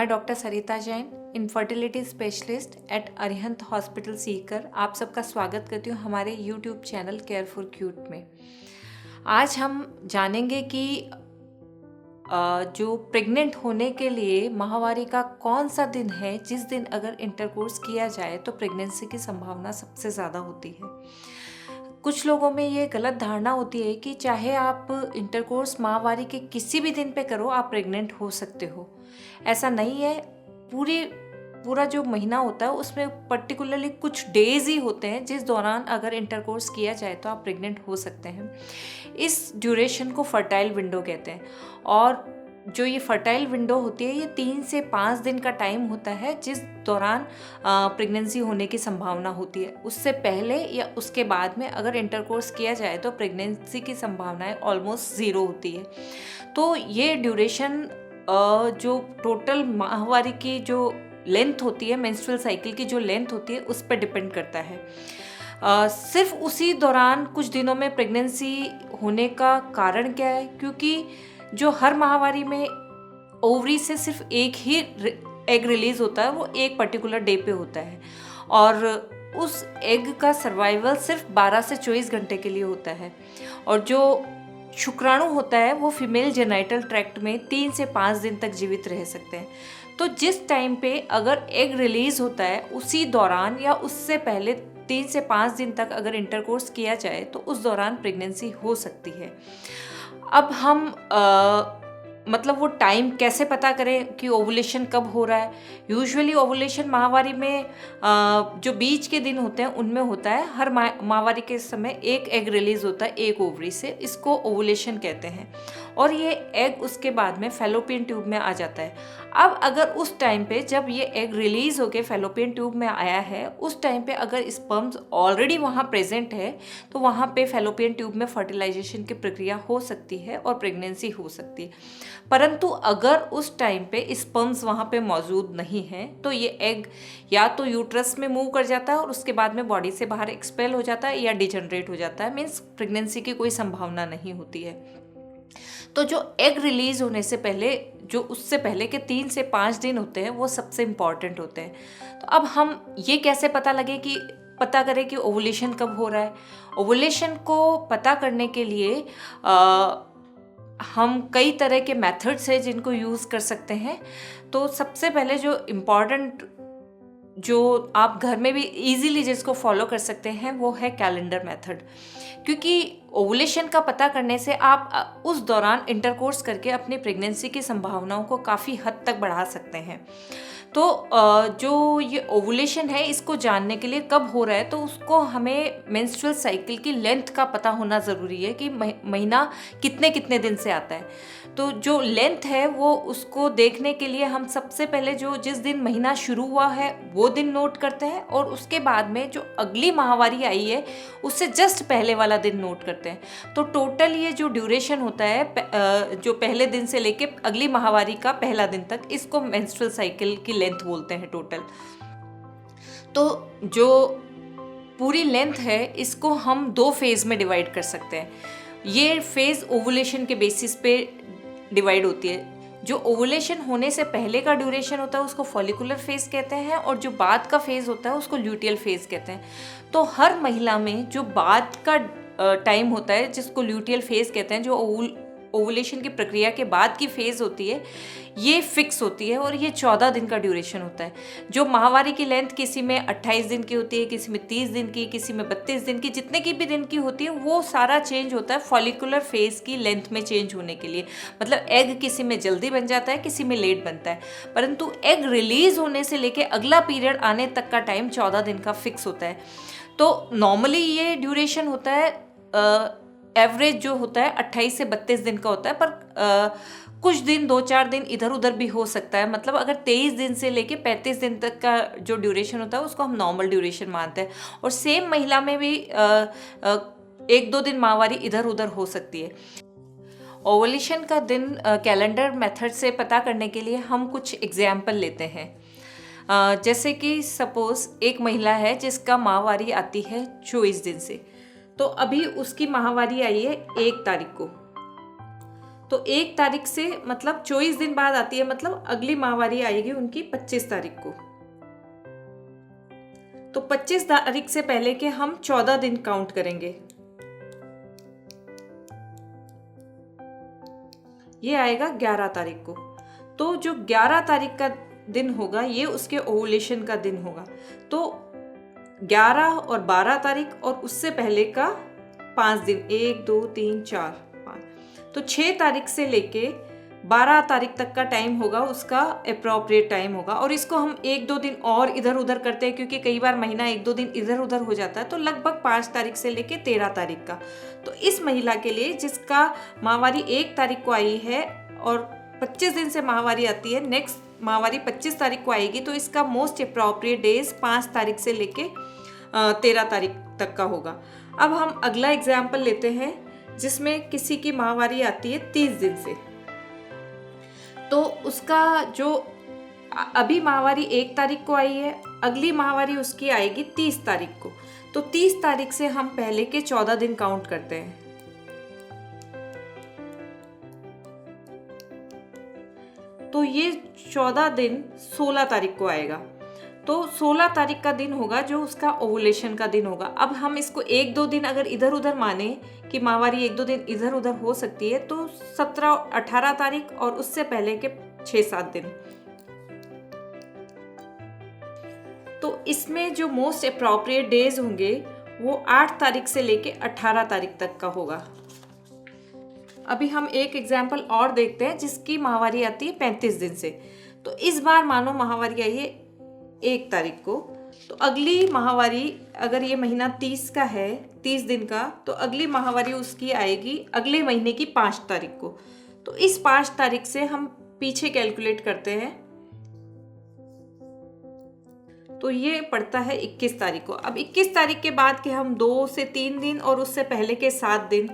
मैं doctor Sarita Jain, infertility specialist at Arihant hospital Sikar आप सबका स्वागत करती हूँ हमारे YouTube channel care for cute में। आज हम जानेंगे कि जो प्रेग्नेंट होने के लिए माहवारी का कौन सा दिन है जिस दिन अगर इंटरकोर्स किया जाए तो प्रेगनेंसी की संभावना सबसे ज़्यादा होती है। कुछ लोगों में ये गलत धारणा होती है कि चाहे आप इंटरकोर्स माहवारी के किसी भी दिन पे करो आप प्रेग्नेंट हो सकते हो। ऐसा नहीं है। पूरा जो महीना होता है उसमें पर्टिकुलरली कुछ डेज ही होते हैं जिस दौरान अगर इंटरकोर्स किया जाए तो आप प्रेग्नेंट हो सकते हैं। इस ड्यूरेशन को फर्टाइल विंडो कहते हैं और जो ये फर्टाइल विंडो होती है ये 3 से 5 दिन का टाइम होता है जिस दौरान प्रेगनेंसी होने की संभावना होती है। उससे पहले या उसके बाद में अगर इंटरकोर्स किया जाए तो प्रेगनेंसी की संभावनाएं ऑलमोस्ट ज़ीरो होती है। तो ये ड्यूरेशन जो टोटल माहवारी की जो लेंथ होती है, मेंस्ट्रुअल साइकिल की जो लेंथ होती है उस पर डिपेंड करता है। सिर्फ उसी दौरान कुछ दिनों में प्रेगनेंसी होने का कारण क्या है? क्योंकि जो हर माहवारी में ओवरी से सिर्फ एक ही एग रिलीज होता है, वो एक पर्टिकुलर डे पे होता है और उस एग का सर्वाइवल सिर्फ 12 से 24 घंटे के लिए होता है और जो शुक्राणु होता है वो फीमेल जेनाइटल ट्रैक्ट में 3 से 5 दिन तक जीवित रह सकते हैं। तो जिस टाइम पे अगर एग रिलीज होता है उसी दौरान या उससे पहले 3 से 5 दिन तक अगर इंटरकोर्स किया जाए तो उस दौरान प्रेगनेंसी हो सकती है। अब हम मतलब वो टाइम कैसे पता करें कि ओवुलेशन कब हो रहा है? यूजुअली ओवुलेशन माहवारी में जो बीच के दिन होते हैं उनमें होता है। हर माहवारी के समय एक एग रिलीज होता है एक ओवरी से, इसको ओवुलेशन कहते हैं और ये एग उसके बाद में फैलोपियन ट्यूब में आ जाता है। अब अगर उस टाइम पे जब ये एग रिलीज होके फैलोपियन ट्यूब में आया है उस टाइम पे अगर स्पर्म्स ऑलरेडी वहाँ प्रेजेंट है तो वहाँ पे फैलोपियन ट्यूब में फर्टिलाइजेशन की प्रक्रिया हो सकती है और प्रेगनेंसी हो सकती है। परंतु अगर उस टाइम पे स्पर्म्स वहाँ पे मौजूद नहीं है तो ये एग या तो यूट्रस में मूव कर जाता है और उसके बाद में बॉडी से बाहर एक्सपेल हो जाता है या डिजनरेट हो जाता है, मीन्स प्रेगनेंसी की कोई संभावना नहीं होती है। तो जो एग रिलीज होने से पहले जो उससे पहले के 3 से 5 दिन होते हैं वो सबसे इम्पॉर्टेंट होते हैं। तो अब हम ये कैसे पता करें कि ओवुलेशन कब हो रहा है? ओवुलेशन को पता करने के लिए हम कई तरह के मेथड्स हैं जिनको यूज़ कर सकते हैं। तो सबसे पहले जो इम्पॉर्टेंट जो आप घर में भी इजीली जिसको फॉलो कर सकते हैं वो है कैलेंडर मेथड, क्योंकि ओवुलेशन का पता करने से आप उस दौरान इंटरकोर्स करके अपनी प्रेगनेंसी की संभावनाओं को काफ़ी हद तक बढ़ा सकते हैं। तो जो ये ओवुलेशन है इसको जानने के लिए कब हो रहा है तो उसको हमें मेंस्ट्रुअल साइकिल की लेंथ का पता होना ज़रूरी है कि महीना कितने कितने दिन से आता है। तो जो लेंथ है वो उसको देखने के लिए हम सबसे पहले जो जिस दिन महीना शुरू हुआ है वो दिन नोट करते हैं और उसके बाद में जो अगली माहवारी आई है उससे जस्ट पहले वाला दिन नोट करते हैं। तो टोटल ये जो ड्यूरेशन होता है जो पहले दिन से लेके अगली माहवारी का पहला दिन तक, इसको मेंस्ट्रुअल साइकिल की लेंथ बोलते हैं टोटल। तो जो पूरी लेंथ है इसको हम 2 फेज में डिवाइड कर सकते हैं। ये फेज ओवुलेशन के बेसिस पे डिवाइड होती है। जो ओवुलेशन होने से पहले का ड्यूरेशन होता है उसको फॉलिकुलर फेज कहते हैं और जो बाद का फेज होता है उसको ल्यूटियल फेज कहते हैं। तो हर महिला में जो बाद का टाइम होता है जिसको ल्यूटियल फेज कहते हैं, जो ओवुलेशन की प्रक्रिया के बाद की फेज होती है, ये फिक्स होती है और ये 14 दिन का ड्यूरेशन होता है। जो माहवारी की लेंथ किसी में 28 दिन की होती है, किसी में 30 दिन की, किसी में 32 दिन की, जितने की भी दिन की होती है वो सारा चेंज होता है फॉलिकुलर फेज की लेंथ में चेंज होने के लिए। मतलब एग किसी में जल्दी बन जाता है, किसी में लेट बनता है, परंतु एग रिलीज होने से लेके अगला पीरियड आने तक का टाइम 14 दिन का फिक्स होता है। तो नॉर्मली ये ड्यूरेशन होता है एवरेज जो होता है 28 से 32 दिन का होता है, पर कुछ दिन 2-4 दिन इधर उधर भी हो सकता है। मतलब अगर 23 दिन से लेके 35 दिन तक का जो ड्यूरेशन होता है उसको हम नॉर्मल ड्यूरेशन मानते हैं और सेम महिला में भी 1-2 दिन माहवारी इधर उधर हो सकती है। ओवुलेशन का दिन कैलेंडर मेथड से पता करने के लिए हम कुछ एग्जाम्पल लेते हैं। जैसे कि सपोज एक महिला है जिसका माहवारी आती है 24 दिन से, तो अभी उसकी माहवारी आई है 1 तारीख को। तो 1 तारीख से मतलब 24 दिन बाद आती है, मतलब अगली माहवारी आएगी उनकी 25 तारीख को। तो 25 तारीख से पहले के हम 14 दिन काउंट करेंगे। ये आएगा 11 तारीख को। तो जो 11 तारीख का दिन होगा ये उसके ओवुलेशन का दिन होगा। तो 11 और 12 तारीख और उससे पहले का 5 दिन, 1 2 3 4 5, तो 6 तारीख से लेके 12 तारीख तक का टाइम होगा उसका अप्रोप्रिएट टाइम होगा। और इसको हम 1-2 दिन और इधर उधर करते हैं क्योंकि कई बार महीना 1-2 दिन इधर उधर हो जाता है, तो लगभग 5 तारीख से लेके 13 तारीख का। तो इस महिला के लिए जिसका माहवारी 1 तारीख को आई है और 25 दिन से माहवारी आती है, नेक्स्ट माहवारी 25 तारीख को आएगी, तो इसका मोस्ट अप्रोप्रिएट डेज 5 तारीख से लेके 13 तारीख तक का होगा। अब हम अगला एग्जाम्पल लेते हैं जिसमें किसी की माहवारी आती है 30 दिन से। तो उसका जो अभी माहवारी 1 तारीख को आई है, अगली माहवारी उसकी आएगी 30 तारीख को। तो 30 तारीख से हम पहले के 14 दिन काउंट करते हैं। तो ये 14 दिन 16 तारीख को आएगा। तो 16 तारीख का दिन होगा जो उसका ओवुलेशन का दिन होगा। अब हम इसको 1-2 दिन अगर इधर उधर माने कि माहवारी 1-2 दिन इधर उधर हो सकती है, तो 17-18 तारीख और उससे पहले के 6-7 दिन। तो इसमें जो मोस्ट अप्रोप्रिएट डेज होंगे वो 8 तारीख से लेके 18 तारीख तक का होगा। अभी हम एक एग्जाम्पल और देखते हैं जिसकी माहवारी आती है 35 दिन से। तो इस बार मानो माहवारी आई है 1 तारीख को, तो अगली माहवारी अगर ये महीना 30 का है, 30 दिन का, तो अगली माहवारी उसकी आएगी अगले महीने की 5 तारीख को। तो इस 5 तारीख से हम पीछे कैलकुलेट करते हैं, तो ये पड़ता है 21 तारीख को। अब 21 तारीख के बाद के हम 2 से 3 दिन और उससे पहले के 7 दिन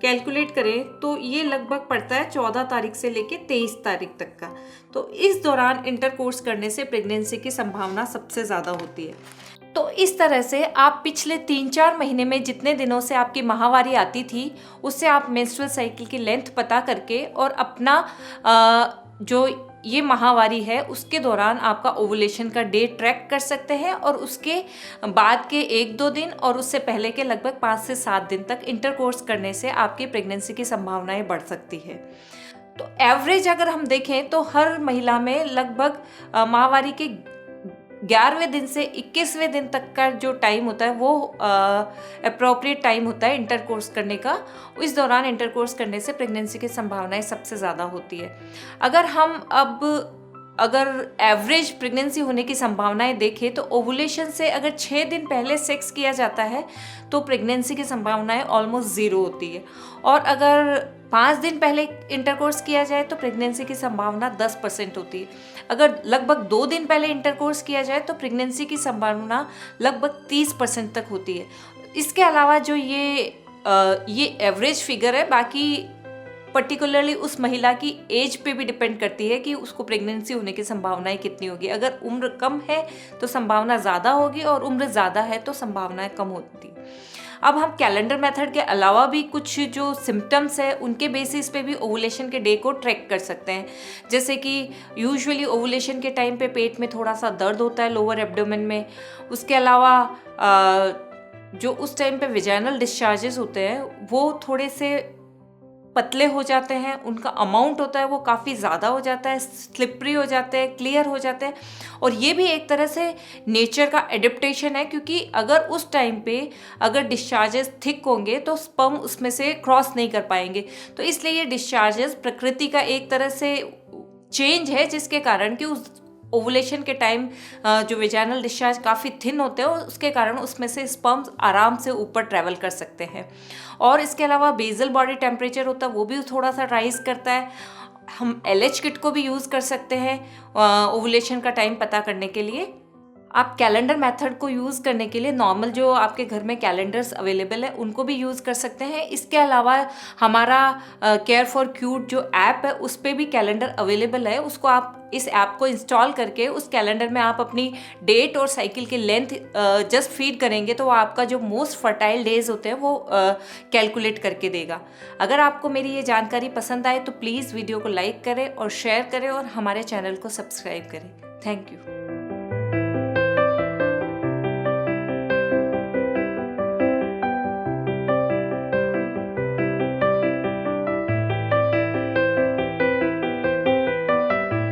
कैलकुलेट करें तो ये लगभग पड़ता है 14 तारीख से लेके 23 तारीख तक का। तो इस दौरान इंटरकोर्स करने से प्रेगनेंसी की संभावना सबसे ज़्यादा होती है। तो इस तरह से आप पिछले 3-4 महीने में जितने दिनों से आपकी माहवारी आती थी उससे आप मेंस्ट्रुअल साइकिल की लेंथ पता करके और अपना जो ये माहवारी है उसके दौरान आपका ओवुलेशन का डे ट्रैक कर सकते हैं और उसके बाद के 1-2 दिन और उससे पहले के लगभग 5 से 7 दिन तक इंटरकोर्स करने से आपकी प्रेगनेंसी की संभावनाएं बढ़ सकती है। तो एवरेज अगर हम देखें तो हर महिला में लगभग माहवारी के 11वें दिन से 21वें दिन तक का जो टाइम होता है वो अप्रोप्रिएट टाइम होता है इंटरकोर्स करने का। इस दौरान इंटरकोर्स करने से प्रेगनेंसी की संभावनाएं सबसे ज़्यादा होती है। अगर एवरेज प्रेगनेंसी होने की संभावनाएं देखें तो ओवुलेशन से अगर 6 दिन पहले सेक्स किया जाता है तो प्रेगनेंसी की संभावनाएं ऑलमोस्ट 0 होती है, और अगर 5 दिन पहले इंटरकोर्स किया जाए तो प्रेगनेंसी की संभावना 10% होती है। अगर लगभग 2 दिन पहले इंटरकोर्स किया जाए तो प्रेगनेंसी की संभावना लगभग 30% तक होती है। इसके अलावा जो ये एवरेज फिगर है, बाकी पर्टिकुलरली उस महिला की एज पे भी डिपेंड करती है कि उसको प्रेगनेंसी होने की संभावनाएं कितनी होगी। अगर उम्र कम है तो संभावना ज़्यादा होगी और उम्र ज़्यादा है तो संभावनाएं कम होती। अब हम कैलेंडर मेथड के अलावा भी कुछ जो सिम्टम्स है उनके बेसिस पे भी ओवुलेशन के डे को ट्रैक कर सकते हैं। जैसे कि यूजुअली ओवुलेशन के टाइम पे पेट में थोड़ा सा दर्द होता है लोअर एब्डोमेन में। उसके अलावा जो उस टाइम पे विजाइनल डिस्चार्जेस होते हैं वो थोड़े से पतले हो जाते हैं, उनका अमाउंट होता है वो काफ़ी ज़्यादा हो जाता है, स्लिपरी हो जाते हैं, क्लियर हो जाते हैं। और ये भी एक तरह से नेचर का एडेप्टेशन है, क्योंकि अगर उस टाइम पे अगर डिस्चार्जेस थिक होंगे तो स्पर्म उसमें से क्रॉस नहीं कर पाएंगे। तो इसलिए ये डिस्चार्जेस प्रकृति का एक तरह से चेंज है जिसके कारण कि उस ओवुलेशन के टाइम जो वेजाइनल डिस्चार्ज काफ़ी थिन होते हैं उसके कारण उसमें से स्पर्म्स आराम से ऊपर ट्रैवल कर सकते हैं। और इसके अलावा बेसल बॉडी टेम्परेचर होता है वो भी थोड़ा सा राइज करता है। हम LH किट को भी यूज़ कर सकते हैं ओवुलेशन का टाइम पता करने के लिए। आप कैलेंडर मेथड को यूज़ करने के लिए नॉर्मल जो आपके घर में कैलेंडर्स अवेलेबल है उनको भी यूज़ कर सकते हैं। इसके अलावा हमारा केयर फॉर क्यूट जो ऐप है उस पे भी कैलेंडर अवेलेबल है। उसको आप इस ऐप को इंस्टॉल करके उस कैलेंडर में आप अपनी डेट और साइकिल की लेंथ जस्ट फीड करेंगे तो वो आपका जो मोस्ट फर्टाइल डेज होते हैं वो कैलकुलेट करके देगा। अगर आपको मेरी ये जानकारी पसंद आए तो प्लीज़ वीडियो को लाइक करें और शेयर करें और हमारे चैनल को सब्सक्राइब करें। Thank you.